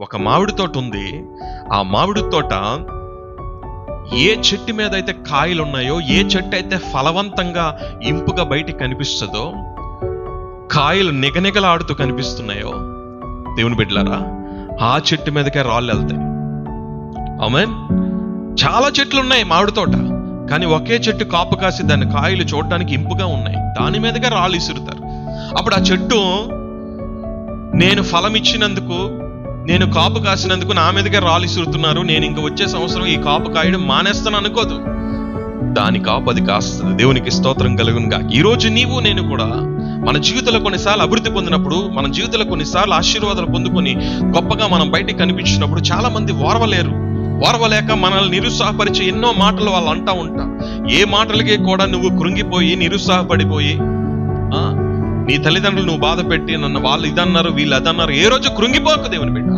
ఒక మామిడి తోట ఉంది. ఆ మామిడి తోట ఏ చెట్టు మీద అయితే కాయలు ఉన్నాయో, ఏ చెట్టు అయితే ఫలవంతంగా ఇంపుగా బయటికి కనిపిస్తుందో, కాయలు నిగనిగలాడుతూ కనిపిస్తున్నాయో, దేవుని బిడ్డలారా, ఆ చెట్టు మీదకే రాళ్ళు వెళ్తాయి. ఆమేన్. చాలా చెట్లు ఉన్నాయి మామిడి తోట, కానీ ఒకే చెట్టు కాపు కాసి దాని కాయలు చూడడానికి ఇంపుగా ఉన్నాయి, దాని మీదకే రాళ్ళు ఇసురుతారు. అప్పుడు ఆ చెట్టు, నేను ఫలం ఇచ్చినందుకు, నేను కాపు కాసినందుకు నా మీదకే రాళ్ళు ఇసురుతున్నారు, నేను ఇంక వచ్చే సంవత్సరం ఈ కాపు కాయడం మానేస్తాను అనుకోదు. దాని కాపు అది కాస్తుంది. దేవునికి స్తోత్రం కలుగునుగా. ఈరోజు నీవు నేను కూడా మన జీవితంలో కొన్నిసార్లు అభివృద్ధి పొందినప్పుడు, మన జీవితంలో కొన్నిసార్లు ఆశీర్వాదాలు పొందుకొని గొప్పగా మనం బయటికి కనిపించినప్పుడు చాలా మంది ఓర్వలేక మనల్ని నిరుత్సాహపరిచే ఎన్నో మాటలు వాళ్ళు అంటా ఉంటారు. ఏ మాటలకి కూడా నువ్వు కృంగిపోయి నిరుత్సాహపడిపోయి, నీ తల్లిదండ్రులు నువ్వు బాధ పెట్టి, నన్ను వాళ్ళు ఇదన్నారు వీళ్ళు అదన్నారు, ఏ రోజు కృంగిపోకు దేవుని బిడ్డ.